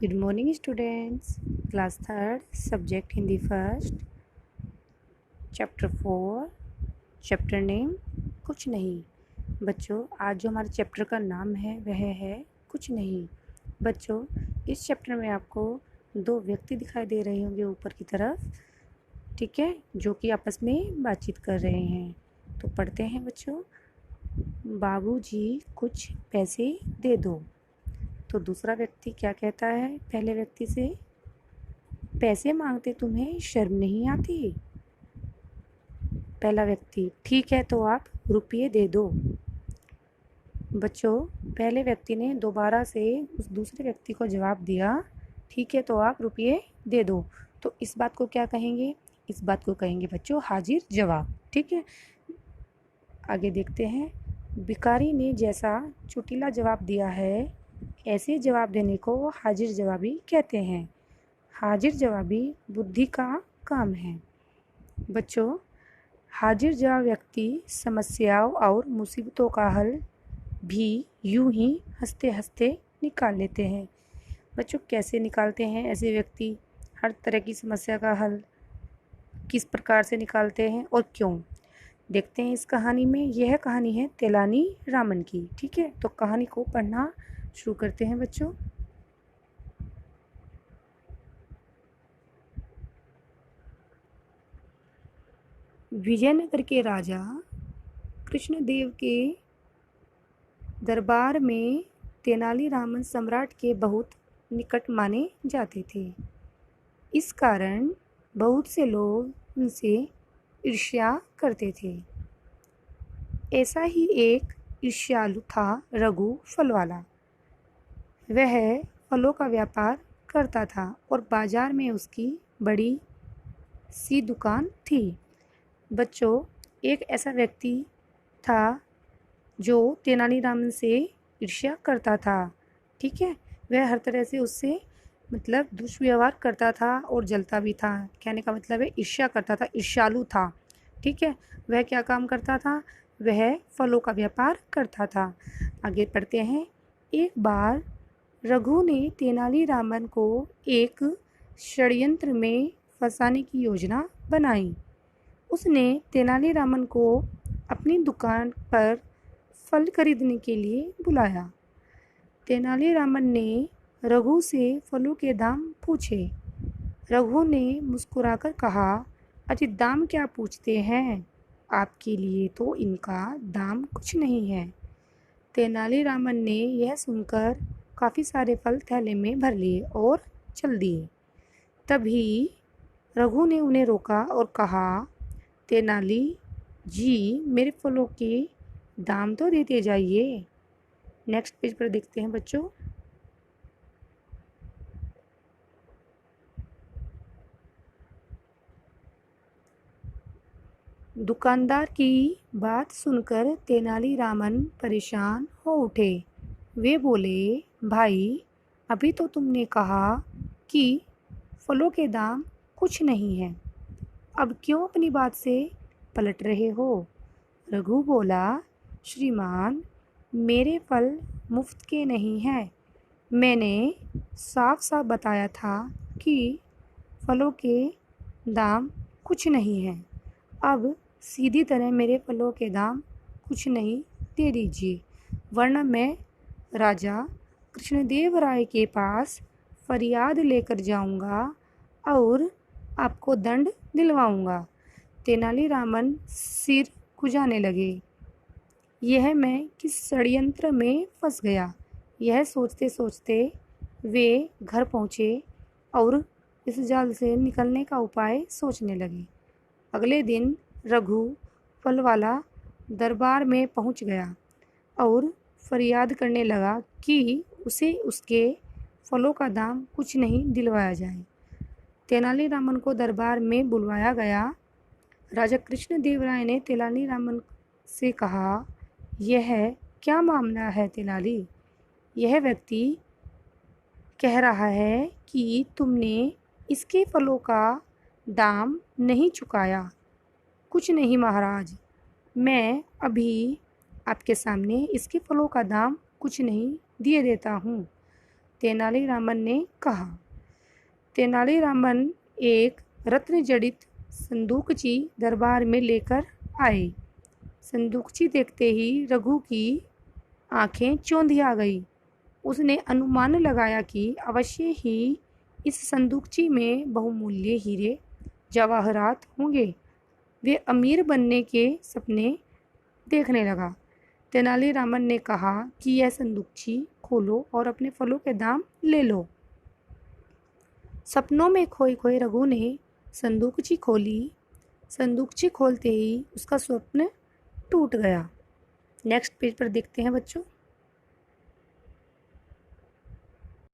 Good morning students. Class 3rd, subject Hindi first, chapter 4, chapter name कुछ नहीं। बच्चों, आज जो हमारे चैप्टर का नाम है वह है कुछ नहीं। बच्चों, इस चैप्टर में आपको दो व्यक्ति दिखाई दे रहे होंगे ऊपर की तरफ, ठीक है, जो कि आपस में बातचीत कर रहे हैं। तो पढ़ते हैं बच्चों। बाबूजी कुछ पैसे दे दो। तो दूसरा व्यक्ति क्या कहता है पहले व्यक्ति से? पैसे मांगते तुम्हें शर्म नहीं आती? पहला व्यक्ति, ठीक है तो आप रुपये दे दो। बच्चों, पहले व्यक्ति ने दोबारा से उस दूसरे व्यक्ति को जवाब दिया, ठीक है तो आप रुपये दे दो। तो इस बात को क्या कहेंगे? इस बात को कहेंगे बच्चों हाजिर जवाब, ठीक है। आगे देखते हैं। भिखारी ने जैसा चुटीला जवाब दिया है, ऐसे जवाब देने को हाजिर जवाबी कहते हैं। हाजिर जवाबी बुद्धि का काम है। बच्चों, हाजिर जवाब व्यक्ति समस्याओं और मुसीबतों का हल भी यूं ही हंसते हंसते निकाल लेते हैं। बच्चों, कैसे निकालते हैं ऐसे व्यक्ति हर तरह की समस्या का हल? किस प्रकार से निकालते हैं और क्यों? देखते हैं इस कहानी में। यह कहानी है तेलानी रामन की, ठीक है। तो कहानी को पढ़ना शुरू करते हैं बच्चों। विजयनगर के राजा कृष्णदेव के दरबार में तेनालीरामन सम्राट के बहुत निकट माने जाते थे। इस कारण बहुत से लोग उनसे ईर्ष्या करते थे। ऐसा ही एक ईर्ष्यालु था रघु फल वाला। वह फलों का व्यापार करता था और बाजार में उसकी बड़ी सी दुकान थी। बच्चों, एक ऐसा व्यक्ति था जो तेनालीरामन से ईर्ष्या करता था, ठीक है। वह हर तरह से उससे मतलब दुष्व्यवहार करता था और जलता भी था। कहने का मतलब है ईर्ष्या करता था, ईर्ष्यालु था, ठीक है। वह क्या काम करता था? वह फलों का व्यापार करता था। आगे पढ़ते हैं। एक बार रघु ने तेनालीरामन को एक षड्यंत्र में फंसाने की योजना बनाई। उसने तेनालीरामन को अपनी दुकान पर फल खरीदने के लिए बुलाया। तेनालीरामन ने रघु से फलों के दाम पूछे। रघु ने मुस्कुराकर कहा, अरे दाम क्या पूछते हैं? आपके लिए तो इनका दाम कुछ नहीं है। तेनालीरामन ने यह सुनकर काफ़ी सारे फल थैले में भर लिए और चल दिए। तभी रघु ने उन्हें रोका और कहा, तेनाली जी, मेरे फलों के दाम तो देते जाइए। नेक्स्ट पेज पर देखते हैं बच्चों। दुकानदार की बात सुनकर तेनालीरामन परेशान हो उठे। वे बोले, भाई, अभी तो तुमने कहा कि फलों के दाम कुछ नहीं है, अब क्यों अपनी बात से पलट रहे हो? रघु बोला, श्रीमान, मेरे फल मुफ्त के नहीं हैं। मैंने साफ साफ बताया था कि फलों के दाम कुछ नहीं हैं। अब सीधी तरह मेरे फलों के दाम कुछ नहीं दे दीजिए, वरना मैं राजा कृष्णदेव राय के पास फरियाद लेकर जाऊंगा और आपको दंड दिलवाऊंगा। तेनालीरामन सिर खुजाने लगे। यह मैं किस षड्यंत्र में फंस गया? यह सोचते सोचते वे घर पहुँचे और इस जाल से निकलने का उपाय सोचने लगे। अगले दिन रघु फल वाला दरबार में पहुँच गया और फरियाद करने लगा कि उसे उसके फलों का दाम कुछ नहीं दिलवाया जाए। तेनालीरामन को दरबार में बुलवाया गया। राजा कृष्णदेव राय ने तेनालीरामन से कहा, यह क्या मामला है तेनाली? यह व्यक्ति कह रहा है कि तुमने इसके फलों का दाम नहीं चुकाया। कुछ नहीं महाराज, मैं अभी आपके सामने इसके फलों का दाम कुछ नहीं दिए देता हूँ। तेनालीरामन ने कहा। तेनालीरामन एक रत्न जड़ित संदूकची दरबार में लेकर आए। संदूकची देखते ही रघु की आंखें चौंधिया गई। उसने अनुमान लगाया कि अवश्य ही इस संदूकची में बहुमूल्य हीरे जवाहरात होंगे। वे अमीर बनने के सपने देखने लगा। तेनालीरामन ने कहा कि यह संदूकची खोलो और अपने फलों के दाम ले लो। सपनों में खोए खोए रघु ने संदूकची खोली। संदूकची खोलते ही उसका स्वप्न टूट गया। नेक्स्ट पेज पर देखते हैं बच्चों।